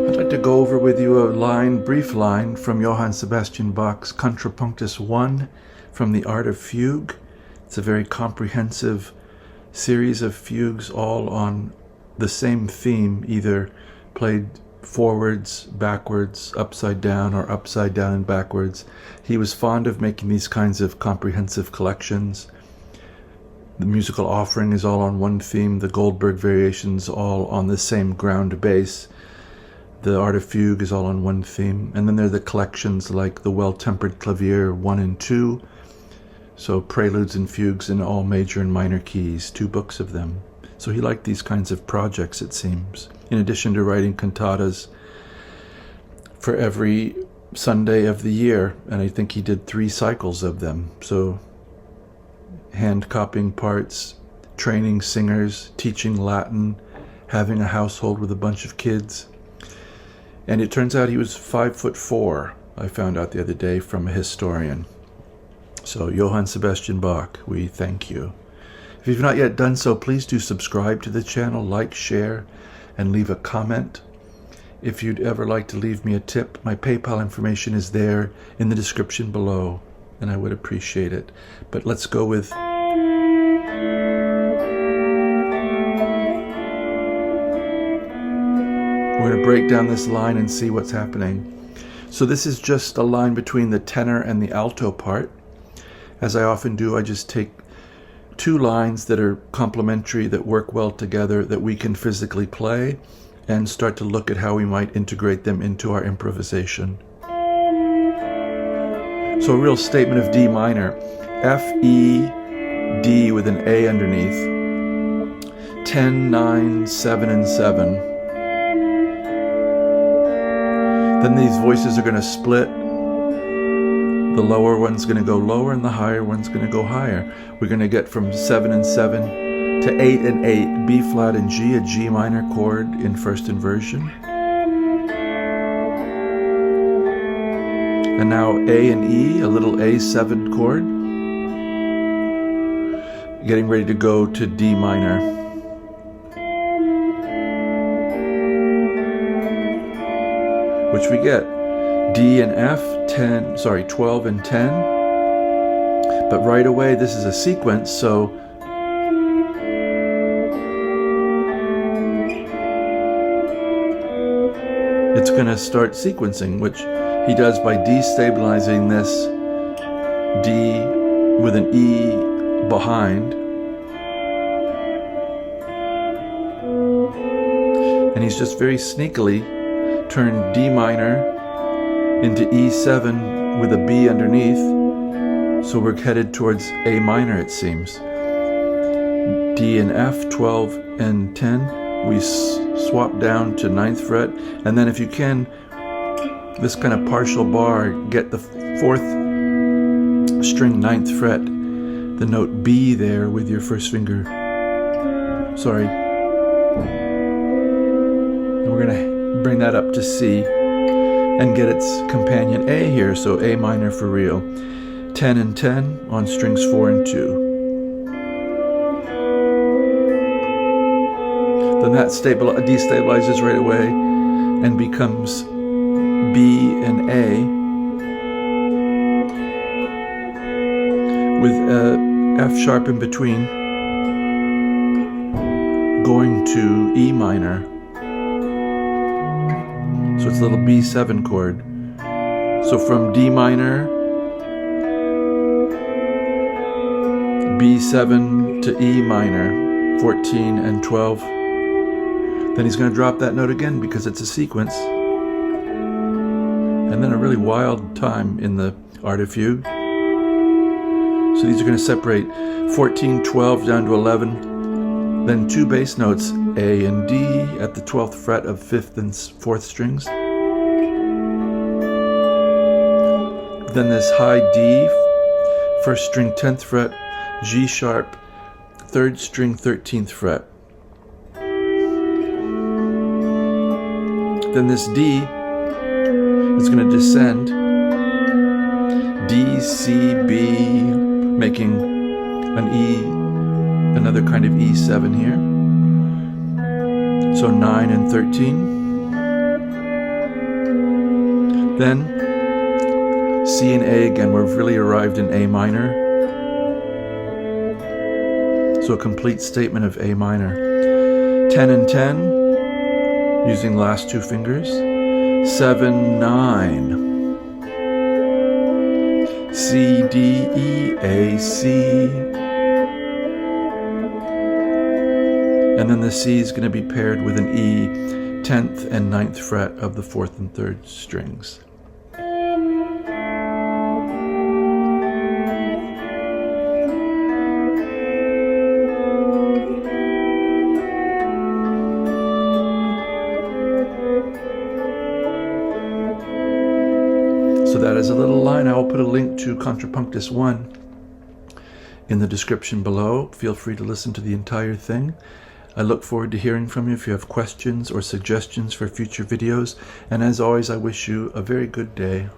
I'd like to go over with you a brief line from Johann Sebastian Bach's Contrapunctus 1 from the Art of Fugue. It's a very comprehensive series of fugues all on the same theme, either played forwards, backwards, upside down, or upside down and backwards. He was fond of making these kinds of comprehensive collections. The musical offering is all on one theme, the Goldberg variations all on the same ground bass. The Art of Fugue is all on one theme. And then there are the collections like the Well-Tempered Clavier 1 and 2. So preludes and fugues in all major and minor keys, 2 books of them. So he liked these kinds of projects, it seems, in addition to writing cantatas for every Sunday of the year. And I think he did 3 cycles of them. So hand copying parts, training singers, teaching Latin, having a household with a bunch of kids. And it turns out he was 5'4", I found out the other day from a historian. So Johann Sebastian Bach, we thank you. If you've not yet done so, please do subscribe to the channel, like, share, and leave a comment. If you'd ever like to leave me a tip, my PayPal information is there in the description below, and I would appreciate it. But let's go with we're going to break down this line and see what's happening. So this is just a line between the tenor and the alto part. As I often do, I just take 2 lines that are complementary, that work well together, that we can physically play, and start to look at how we might integrate them into our improvisation. So a real statement of D minor. F, E, D with an A underneath. 10, 9, 7, and 7. Then these voices are going to split. The lower one's going to go lower and the higher one's going to go higher. We're going to get from 7 and 7 to 8 and 8, B flat and G, a G minor chord in first inversion. And now A and E, a little A7 chord. Getting ready to go to D minor. Which we get D and F, 12 and 10. But right away, this is a sequence, so it's going to start sequencing, which he does by destabilizing this D with an E behind. And he's just very sneakily turn D minor into E7 with a B underneath, so we're headed towards A minor, it seems. D and F, 12 and 10, we swap down to 9th fret, and then if you can, this kind of partial bar, get the 4th string 9th fret, the note B there with your first finger. Sorry. And we're going to bring that up to C and get its companion A here, so A minor for real. 10 and 10 on strings 4 and 2. Then that destabilizes right away and becomes B and A with a F sharp in between, going to E minor. So it's a little B7 chord. So from D minor, B7 to E minor, 14 and 12. Then he's going to drop that note again because it's a sequence. And then a really wild time in the Art of Fugue. So these are going to separate 14, 12 down to 11. Then 2 bass notes, A and D at the 12th fret of 5th and 4th strings. Then this high D, 1st string 10th fret, G sharp, 3rd string 13th fret. Then this D is going to descend, D, C, B, making an E, another kind of E7 here. So 9 and 13. Then C and A again, we've really arrived in A minor. So a complete statement of A minor. 10 and 10, using last two fingers. 7, 9. C, D, E, A, C. And then the C is going to be paired with an E, 10th and 9th fret of the 4th and 3rd strings. So that is a little line. I will put a link to Contrapunctus 1 in the description below. Feel free to listen to the entire thing. I look forward to hearing from you if you have questions or suggestions for future videos. And as always, I wish you a very good day.